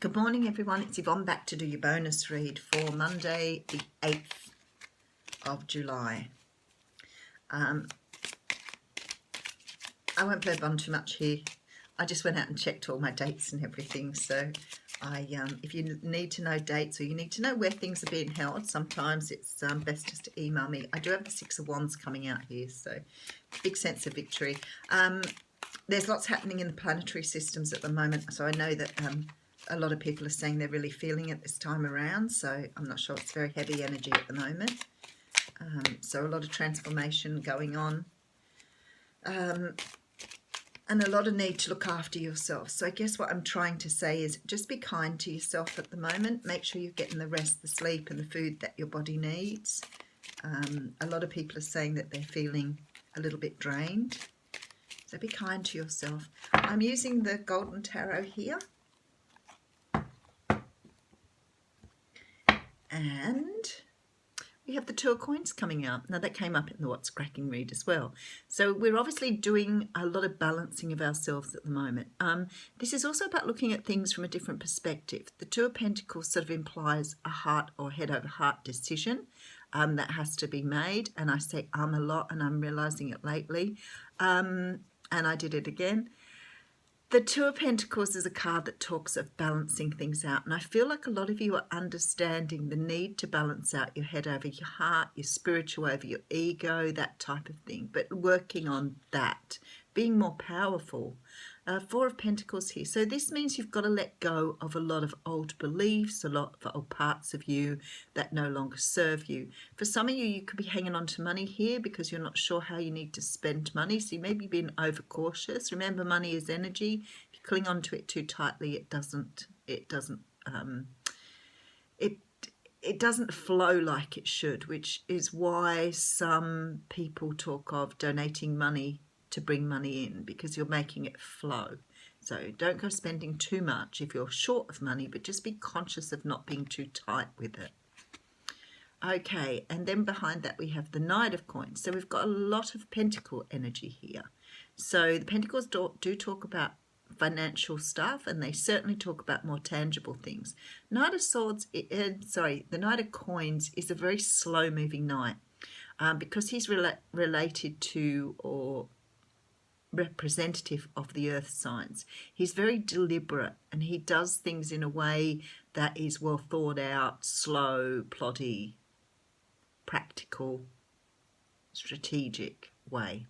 Good morning, everyone. It's Yvonne back to do your bonus read for Monday, the 8th of July. I won't blab on too much here. I just went out and checked all my dates and everything. So if you need to know dates or you need to know where things are being held, sometimes it's best just to email me. I do have the Six of Wands coming out here, so big sense of victory. There's lots happening in the planetary systems at the moment, so I know that a lot of people are saying they're really feeling it this time around, so I'm not sure. It's very heavy energy at the moment. So a lot of transformation going on. And a lot of need to look after yourself. So I guess what I'm trying to say is just be kind to yourself at the moment. Make sure you're getting the rest, the sleep and the food that your body needs. A lot of people are saying that they're feeling a little bit drained. So be kind to yourself. I'm using the Golden Tarot here. And we have the Two of Coins coming out. Now that came up in the What's Cracking read as well. So we're obviously doing a lot of balancing of ourselves at the moment. This is also about looking at things from a different perspective. The Two of Pentacles sort of implies a heart or head over heart decision that has to be made. And I say a lot, and I'm realizing it lately. And I did it again. The Two of Pentacles is a card that talks of balancing things out. And I feel like a lot of you are understanding the need to balance out your head over your heart, your spiritual over your ego, that type of thing. But working on that, being more powerful. Four of Pentacles here. So this means you've got to let go of a lot of old beliefs, a lot of old parts of you that no longer serve you. For some of you, you could be hanging on to money here because you're not sure how you need to spend money. So you may be being overcautious. Remember, money is energy. If you cling on to it too tightly, it doesn't flow like it should, which is why some people talk of donating money to bring money in, because you're making it flow. So don't go spending too much if you're short of money, but just be conscious of not being too tight with it. Okay, and then behind that we have the Knight of Coins. So we've got a lot of pentacle energy here. So the pentacles do talk about financial stuff, and they certainly talk about more tangible things. Knight of Swords, the Knight of Coins is a very slow moving knight, because he's related to or representative of the earth signs. He's very deliberate, and he does things in a way that is well thought out, slow, ploddy, practical, strategic way.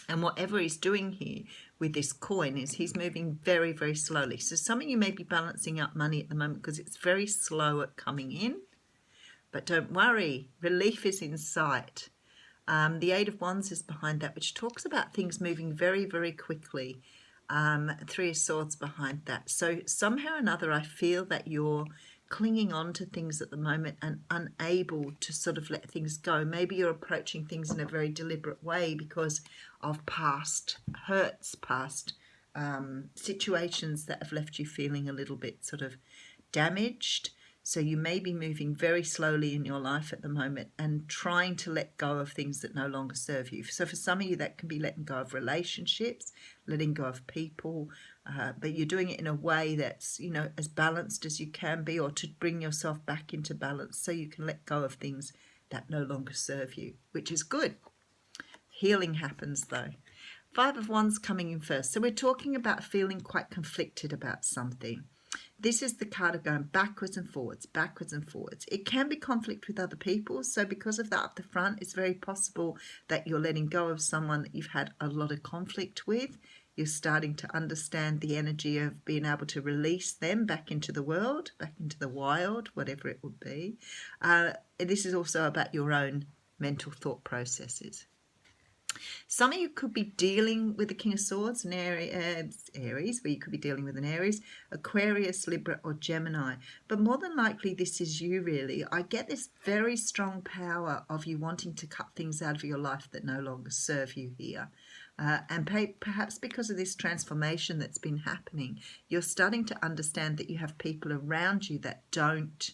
And whatever he's doing here with this coin is he's moving very, very slowly. So some of you may be balancing out money at the moment because it's very slow at coming in. But don't worry, relief is in sight. The Eight of Wands is behind that, which talks about things moving very, very quickly. Three of Swords behind that. So somehow or another, I feel that you're clinging on to things at the moment and unable to sort of let things go. Maybe you're approaching things in a very deliberate way because of past hurts, past situations that have left you feeling a little bit sort of damaged. So you may be moving very slowly in your life at the moment and trying to let go of things that no longer serve you. So for some of you, that can be letting go of relationships, letting go of people, but you're doing it in a way that's, you know, as balanced as you can be, or to bring yourself back into balance so you can let go of things that no longer serve you, which is good. Healing happens though. Five of Wands coming in first. So we're talking about feeling quite conflicted about something. This is the card of going backwards and forwards, backwards and forwards. It can be conflict with other people. So because of that up the front, it's very possible that you're letting go of someone that you've had a lot of conflict with. You're starting to understand the energy of being able to release them back into the world, back into the wild, whatever it would be. This is also about your own mental thought processes. Some of you could be dealing with the King of Swords, and Aries, where you could be dealing with an Aries, Aquarius, Libra, or Gemini. But more than likely, this is you, really. I get this very strong power of you wanting to cut things out of your life that no longer serve you here. And perhaps because of this transformation that's been happening, you're starting to understand that you have people around you that don't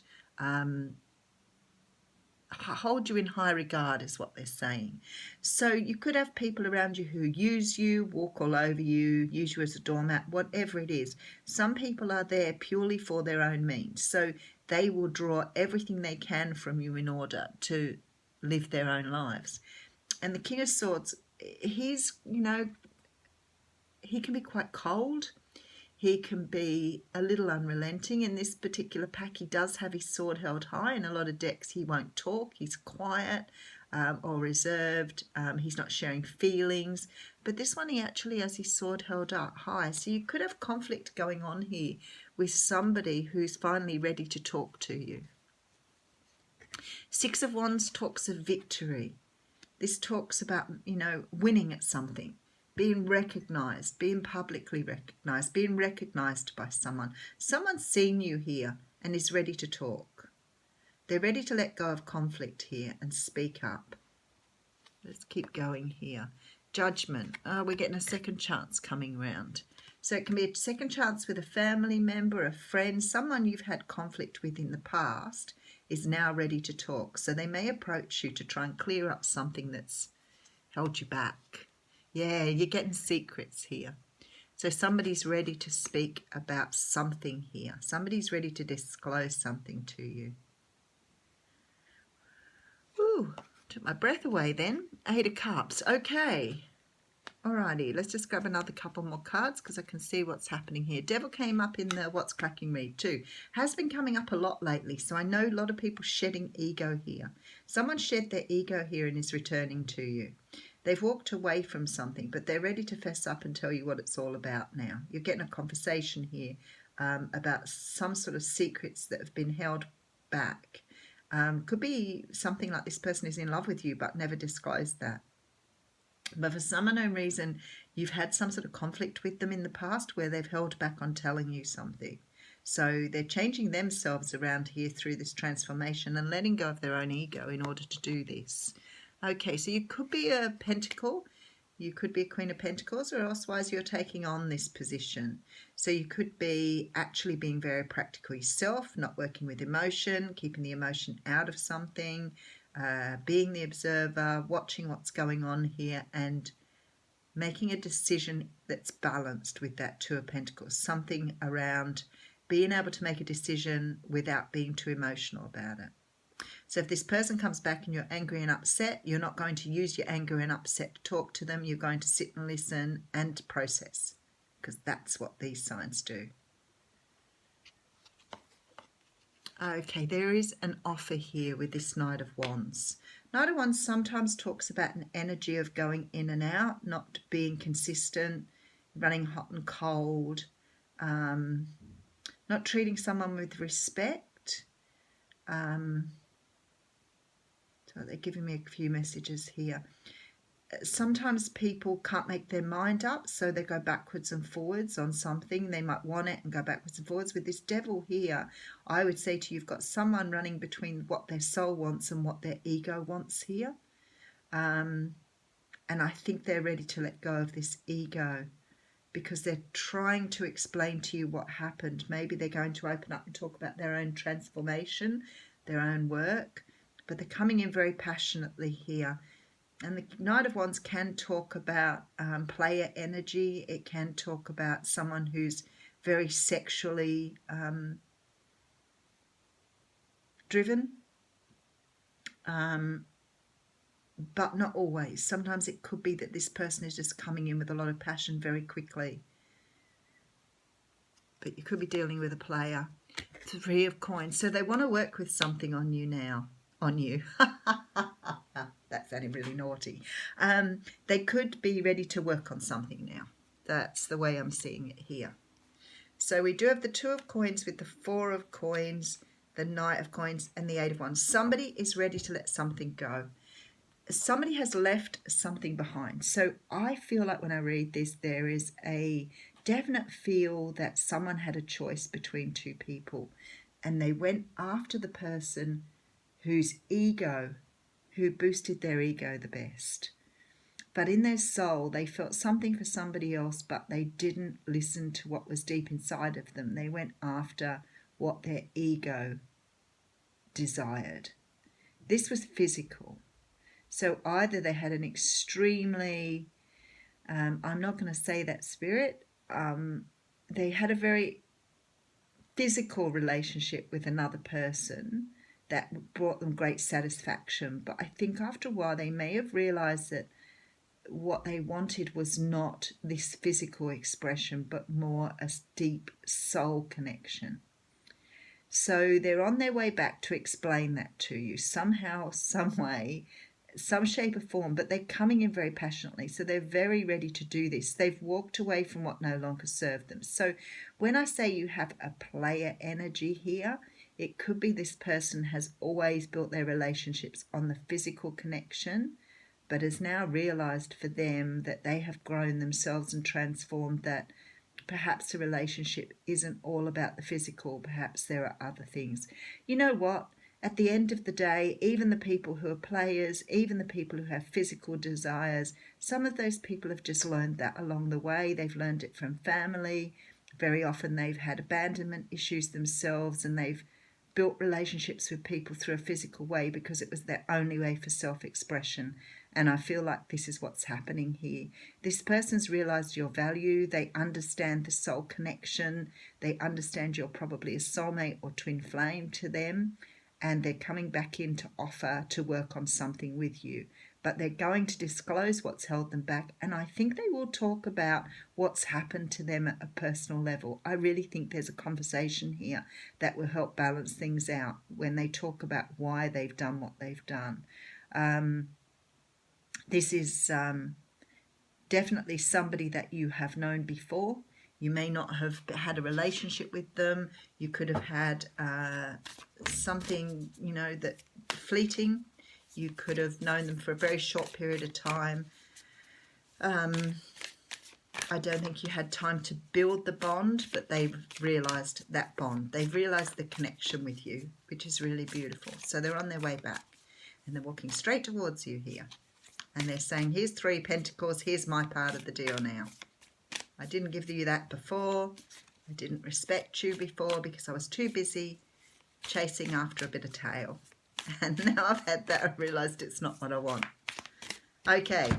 hold you in high regard is what they're saying. So you could have people around you who use you, walk all over you, use you as a doormat, whatever it is. Some people are there purely for their own means. So they will draw everything they can from you in order to live their own lives. And the King of Swords, he's, he can be quite cold. He can be a little unrelenting. In this particular pack, he does have his sword held high. In a lot of decks, he won't talk. He's quiet or reserved. He's not sharing feelings. But this one, he actually has his sword held up high. So you could have conflict going on here with somebody who's finally ready to talk to you. Six of Wands talks of victory. This talks about, winning at something. Being recognised, being publicly recognised, being recognised by someone. Someone's seen you here and is ready to talk. They're ready to let go of conflict here and speak up. Let's keep going here. Judgment. We're getting a second chance coming round. So it can be a second chance with a family member, a friend, someone you've had conflict with in the past is now ready to talk. So they may approach you to try and clear up something that's held you back. Yeah, you're getting secrets here. So somebody's ready to speak about something here. Somebody's ready to disclose something to you. Ooh, took my breath away then. 8 of Cups. Okay. Alrighty, let's just grab another couple more cards because I can see what's happening here. Devil came up in the What's Cracking read too. Has been coming up a lot lately, so I know a lot of people shedding ego here. Someone shed their ego here and is returning to you. They've walked away from something, but they're ready to fess up and tell you what it's all about now. You're getting a conversation here about some sort of secrets that have been held back. Could be something like this person is in love with you but never disclosed that. But for some unknown reason, you've had some sort of conflict with them in the past where they've held back on telling you something. So they're changing themselves around here through this transformation and letting go of their own ego in order to do this. Okay, so you could be a Pentacle, you could be a Queen of Pentacles, or elsewise you're taking on this position. So you could be actually being very practical yourself, not working with emotion, keeping the emotion out of something, being the observer, watching what's going on here and making a decision that's balanced with that Two of Pentacles. Something around being able to make a decision without being too emotional about it. So if this person comes back and you're angry and upset, you're not going to use your anger and upset to talk to them. You're going to sit and listen and process, because that's what these signs do. Okay, there is an offer here with this Knight of Wands. Knight of Wands sometimes talks about an energy of going in and out, not being consistent, running hot and cold, not treating someone with respect. So they're giving me a few messages here. Sometimes people can't make their mind up, so they go backwards and forwards on something. They might want it and go backwards and forwards. With this Devil here, I would say to you, you've got someone running between what their soul wants and what their ego wants here. And I think they're ready to let go of this ego because they're trying to explain to you what happened. Maybe they're going to open up and talk about their own transformation, their own work, but they're coming in very passionately here. And the Knight of Wands can talk about player energy. It can talk about someone who's very sexually driven, but not always. Sometimes it could be that this person is just coming in with a lot of passion very quickly. But you could be dealing with a player. Three of Coins. So they want to work with something on you now. On you. That sounded really naughty. They could be ready to work on something now. That's the way I'm seeing it here. So we do have the Two of Coins with the Four of Coins, the Knight of Coins, and the Eight of Wands. Somebody is ready to let something go. Somebody has left something behind. So I feel like when I read this, there is a definite feel that someone had a choice between two people, and they went after the person who boosted their ego the best. But in their soul, they felt something for somebody else, but they didn't listen to what was deep inside of them. They went after what their ego desired. This was physical. So either they had an extremely, I'm not going to say that spirit, they had a very physical relationship with another person that brought them great satisfaction. But I think after a while they may have realized that what they wanted was not this physical expression, but more a deep soul connection. So they're on their way back to explain that to you somehow, some way, some shape or form, but they're coming in very passionately. So they're very ready to do this. They've walked away from what no longer served them. So when I say you have a player energy here, it could be this person has always built their relationships on the physical connection, but has now realized for them that they have grown themselves and transformed, that perhaps a relationship isn't all about the physical. Perhaps there are other things. You know what? At the end of the day, even the people who are players, even the people who have physical desires, some of those people have just learned that along the way. They've learned it from family. Very often they've had abandonment issues themselves, and they've built relationships with people through a physical way because it was their only way for self-expression. And I feel like this is what's happening here. This person's realized your value. They understand the soul connection. They understand you're probably a soulmate or twin flame to them. And they're coming back in to offer to work on something with you. But they're going to disclose what's held them back. And I think they will talk about what's happened to them at a personal level. I really think there's a conversation here that will help balance things out when they talk about why they've done what they've done. This is definitely somebody that you have known before. You may not have had a relationship with them. You could have had something, that fleeting. You could have known them for a very short period of time. I don't think you had time to build the bond, but they've realised that bond. They've realised the connection with you, which is really beautiful. So they're on their way back, and they're walking straight towards you here. And they're saying, here's 3 pentacles, here's my part of the deal now. I didn't give you that before. I didn't respect you before because I was too busy chasing after a bit of tail. And now I've had that, I've realised it's not what I want. Okay,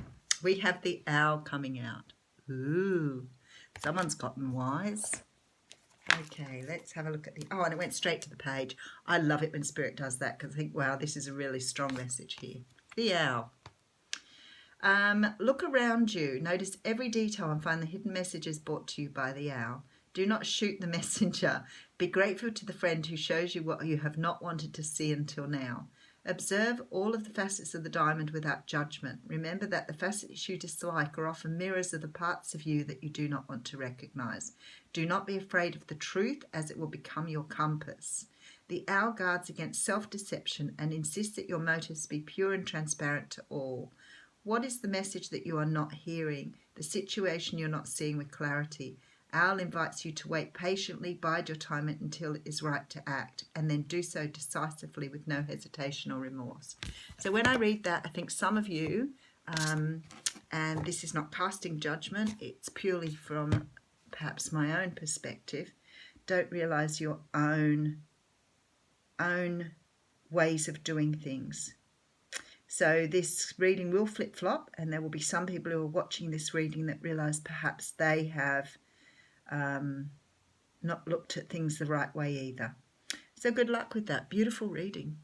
we have the owl coming out. Ooh, someone's gotten wise. Okay, let's have a look at the... Oh, and it went straight to the page. I love it when Spirit does that because I think, wow, this is a really strong message here. The owl. Look around you, notice every detail and find the hidden messages brought to you by the owl. Do not shoot the messenger. Be grateful to the friend who shows you what you have not wanted to see until now. Observe all of the facets of the diamond without judgment. Remember that the facets you dislike are often mirrors of the parts of you that you do not want to recognize. Do not be afraid of the truth, as it will become your compass. The owl guards against self-deception and insists that your motives be pure and transparent to all. What is the message that you are not hearing? The situation you're not seeing with clarity? Owl invites you to wait patiently, bide your time until it is right to act, and then do so decisively with no hesitation or remorse. So when I read that, I think some of you, and this is not casting judgment, it's purely from perhaps my own perspective, don't realise your own ways of doing things. So this reading will flip-flop, and there will be some people who are watching this reading that realise perhaps they have not looked at things the right way either. So good luck with that. Beautiful reading.